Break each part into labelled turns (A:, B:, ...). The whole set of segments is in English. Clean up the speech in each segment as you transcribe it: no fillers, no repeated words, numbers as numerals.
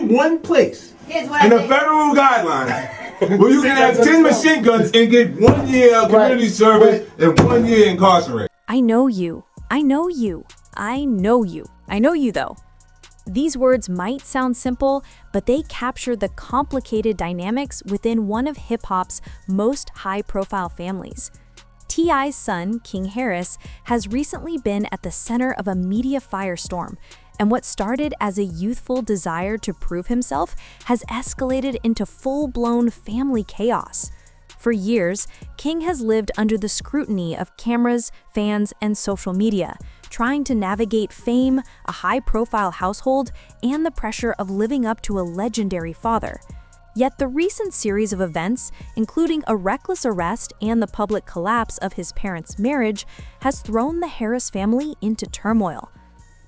A: One place
B: Here's what
A: in
B: I
A: the
B: think.
A: federal guidelines where you can have 10 machine guns and get 1 year of community service and 1 year incarcerated.
C: I know you. I know you. I know you. I know you, though. These words might sound simple, but they capture the complicated dynamics within one of hip-hop's most high-profile families. T.I.'s son, King Harris, has recently been at the center of a media firestorm, and what started as a youthful desire to prove himself has escalated into full-blown family chaos. For years, King has lived under the scrutiny of cameras, fans, and social media, trying to navigate fame, a high-profile household, and the pressure of living up to a legendary father. Yet the recent series of events, including a reckless arrest and the public collapse of his parents' marriage, has thrown the Harris family into turmoil.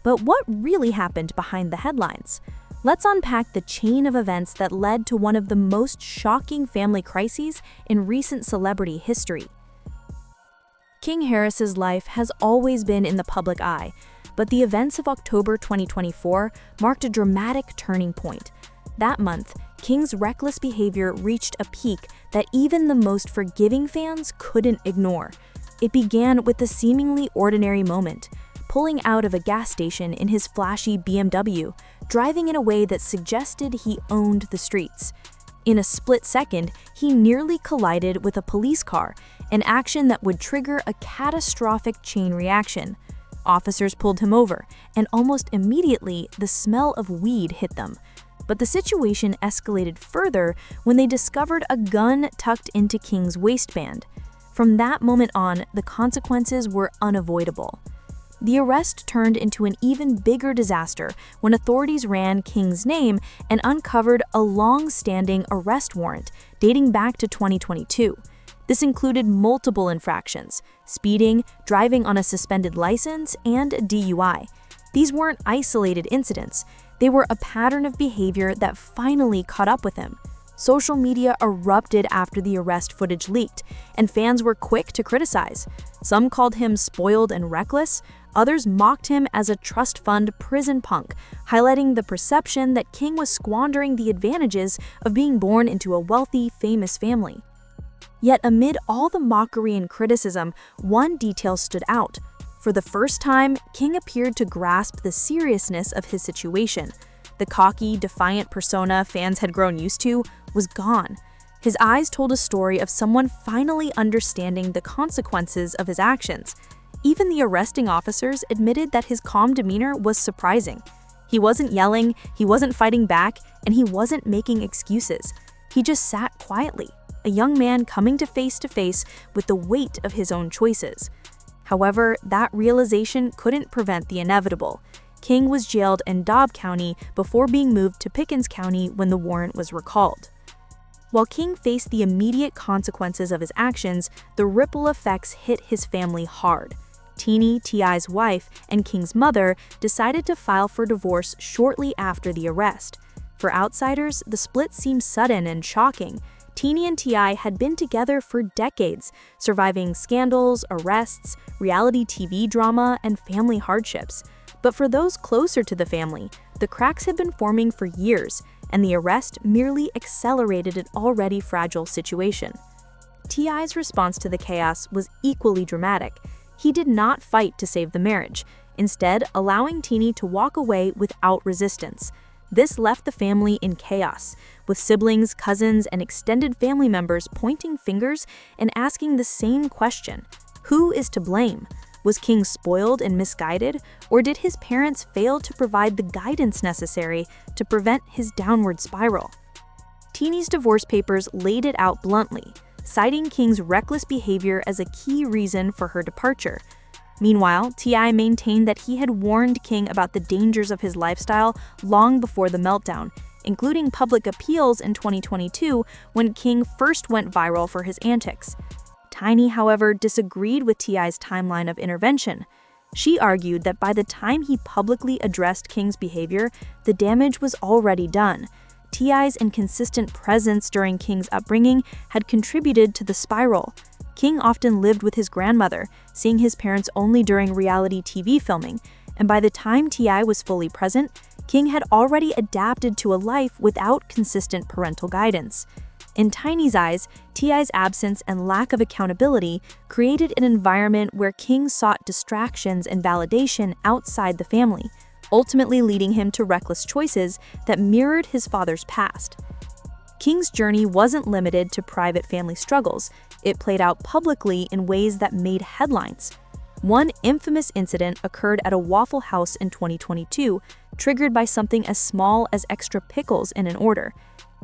C: But what really happened behind the headlines? Let's unpack the chain of events that led to one of the most shocking family crises in recent celebrity history. King Harris's life has always been in the public eye, but the events of October 2024 marked a dramatic turning point. That month, King's reckless behavior reached a peak that even the most forgiving fans couldn't ignore. It began with a seemingly ordinary moment, pulling out of a gas station in his flashy BMW, driving in a way that suggested he owned the streets. In a split second, he nearly collided with a police car, an action that would trigger a catastrophic chain reaction. Officers pulled him over, and almost immediately, the smell of weed hit them. But the situation escalated further when they discovered a gun tucked into King's waistband. From that moment on, the consequences were unavoidable. The arrest turned into an even bigger disaster when authorities ran King's name and uncovered a long-standing arrest warrant dating back to 2022. This included multiple infractions: speeding, driving on a suspended license, and DUI. These weren't isolated incidents. They were a pattern of behavior that finally caught up with him. Social media erupted after the arrest footage leaked, and fans were quick to criticize. Some called him spoiled and reckless. Others mocked him as a trust fund prison punk, highlighting the perception that King was squandering the advantages of being born into a wealthy, famous family. Yet amid all the mockery and criticism, one detail stood out. For the first time, King appeared to grasp the seriousness of his situation. The cocky, defiant persona fans had grown used to was gone. His eyes told a story of someone finally understanding the consequences of his actions. Even the arresting officers admitted that his calm demeanor was surprising. He wasn't yelling, he wasn't fighting back, and he wasn't making excuses. He just sat quietly, a young man coming to face with the weight of his own choices. However, that realization couldn't prevent the inevitable. King was jailed in Dobb County before being moved to Pickens County when the warrant was recalled. While King faced the immediate consequences of his actions, the ripple effects hit his family hard. Teenie, T.I.'s wife, and King's mother decided to file for divorce shortly after the arrest. For outsiders, the split seemed sudden and shocking. Teenie and T.I. had been together for decades, surviving scandals, arrests, reality TV drama, and family hardships. But for those closer to the family, the cracks had been forming for years, and the arrest merely accelerated an already fragile situation. T.I.'s response to the chaos was equally dramatic. He did not fight to save the marriage, instead allowing Teenie to walk away without resistance. This left the family in chaos, with siblings, cousins, and extended family members pointing fingers and asking the same question: who is to blame? Was King spoiled and misguided, or did his parents fail to provide the guidance necessary to prevent his downward spiral? Teenie's divorce papers laid it out bluntly, citing King's reckless behavior as a key reason for her departure. Meanwhile, T.I. maintained that he had warned King about the dangers of his lifestyle long before the meltdown, including public appeals in 2022 when King first went viral for his antics. Tiny, however, disagreed with T.I.'s timeline of intervention. She argued that by the time he publicly addressed King's behavior, the damage was already done. T.I.'s inconsistent presence during King's upbringing had contributed to the spiral. King often lived with his grandmother, seeing his parents only during reality TV filming, and by the time T.I. was fully present, King had already adapted to a life without consistent parental guidance. In Tiny's eyes, T.I.'s absence and lack of accountability created an environment where King sought distractions and validation outside the family, ultimately leading him to reckless choices that mirrored his father's past. King's journey wasn't limited to private family struggles. It played out publicly in ways that made headlines. One infamous incident occurred at a Waffle House in 2022, triggered by something as small as extra pickles in an order.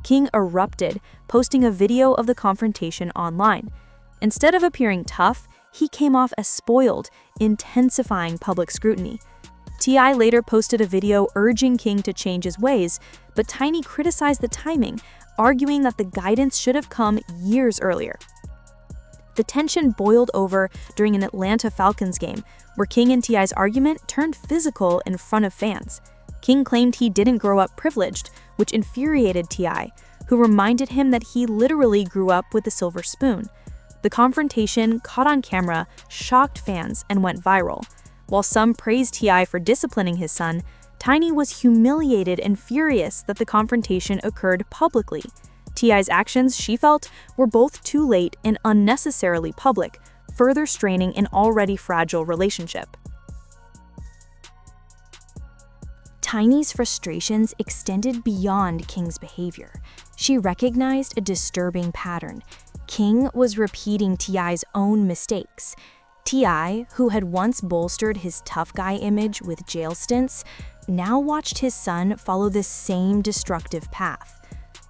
C: King erupted, posting a video of the confrontation online. Instead of appearing tough, he came off as spoiled, intensifying public scrutiny. T.I. later posted a video urging King to change his ways, but Tiny criticized the timing, arguing that the guidance should have come years earlier. The tension boiled over during an Atlanta Falcons game, where King and T.I.'s argument turned physical in front of fans. King claimed he didn't grow up privileged, which infuriated T.I., who reminded him that he literally grew up with a silver spoon. The confrontation, caught on camera, shocked fans and went viral. While some praised T.I. for disciplining his son, Tiny was humiliated and furious that the confrontation occurred publicly. T.I.'s actions, she felt, were both too late and unnecessarily public, further straining an already fragile relationship. Tiny's frustrations extended beyond King's behavior. She recognized a disturbing pattern. King was repeating T.I.'s own mistakes. T.I., who had once bolstered his tough guy image with jail stints, now watched his son follow the same destructive path.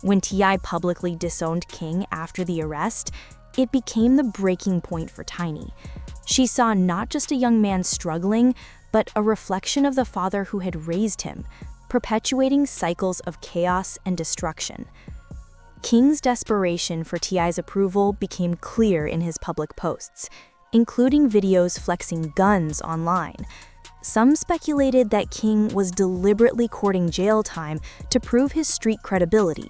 C: When T.I. publicly disowned King after the arrest, it became the breaking point for Tiny. She saw not just a young man struggling, but a reflection of the father who had raised him, perpetuating cycles of chaos and destruction. King's desperation for T.I.'s approval became clear in his public posts, including videos flexing guns online. Some speculated that King was deliberately courting jail time to prove his street credibility,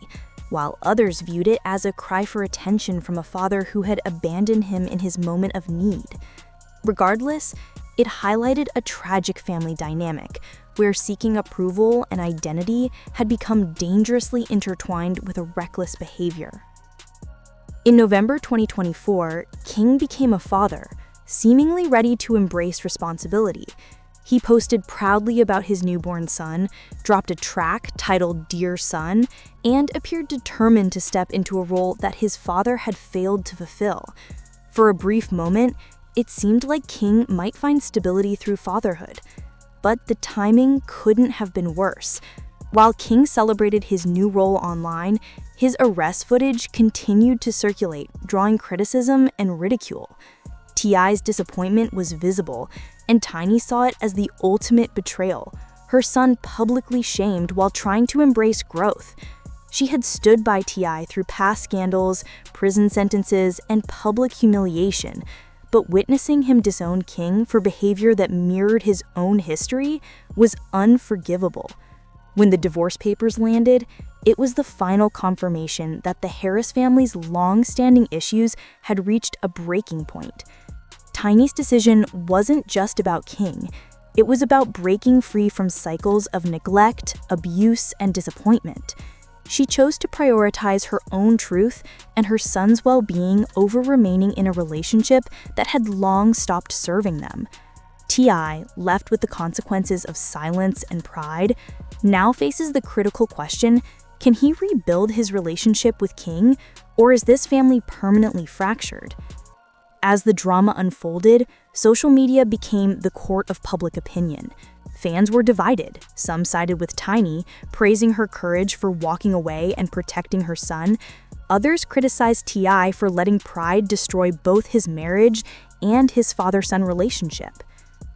C: while others viewed it as a cry for attention from a father who had abandoned him in his moment of need. Regardless, it highlighted a tragic family dynamic, where seeking approval and identity had become dangerously intertwined with a reckless behavior. In November 2024, King became a father, seemingly ready to embrace responsibility. He posted proudly about his newborn son, dropped a track titled "Dear Son," and appeared determined to step into a role that his father had failed to fulfill. For a brief moment, it seemed like King might find stability through fatherhood. But the timing couldn't have been worse. While King celebrated his new role online, his arrest footage continued to circulate, drawing criticism and ridicule. T.I.'s disappointment was visible, and Tiny saw it as the ultimate betrayal, her son publicly shamed while trying to embrace growth. She had stood by T.I. through past scandals, prison sentences, and public humiliation, but witnessing him disown King for behavior that mirrored his own history was unforgivable. When the divorce papers landed, it was the final confirmation that the Harris family's long-standing issues had reached a breaking point. Tiny's decision wasn't just about King. It was about breaking free from cycles of neglect, abuse, and disappointment. She chose to prioritize her own truth and her son's well-being over remaining in a relationship that had long stopped serving them. T.I., left with the consequences of silence and pride, now faces the critical question: can he rebuild his relationship with King, or is this family permanently fractured? As the drama unfolded, social media became the court of public opinion. Fans were divided. Some sided with Tiny, praising her courage for walking away and protecting her son. Others criticized T.I. for letting pride destroy both his marriage and his father-son relationship.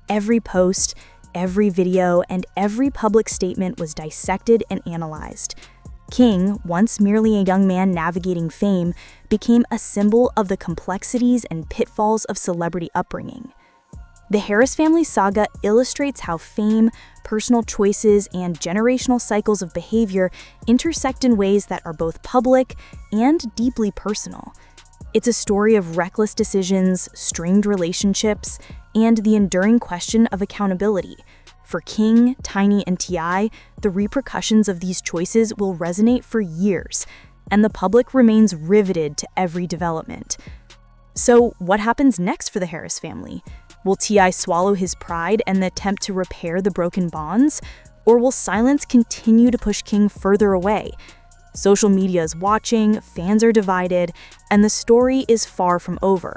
C: Every post, every video, and every public statement was dissected and analyzed. King, once merely a young man navigating fame, became a symbol of the complexities and pitfalls of celebrity upbringing. The Harris family saga illustrates how fame, personal choices, and generational cycles of behavior intersect in ways that are both public and deeply personal. It's a story of reckless decisions, strained relationships, and the enduring question of accountability. For King, Tiny, and T.I., the repercussions of these choices will resonate for years, and the public remains riveted to every development. So, what happens next for the Harris family? Will T.I. swallow his pride and attempt to repair the broken bonds? Or will silence continue to push King further away? Social media is watching, fans are divided, and the story is far from over.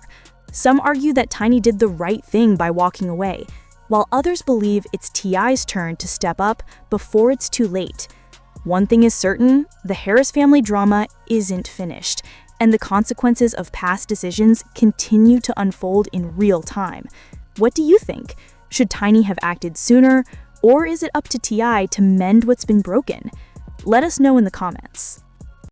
C: Some argue that Tiny did the right thing by walking away, while others believe it's T.I.'s turn to step up before it's too late. One thing is certain, the Harris family drama isn't finished, and the consequences of past decisions continue to unfold in real time. What do you think? Should Tiny have acted sooner, or is it up to T.I. to mend what's been broken? Let us know in the comments.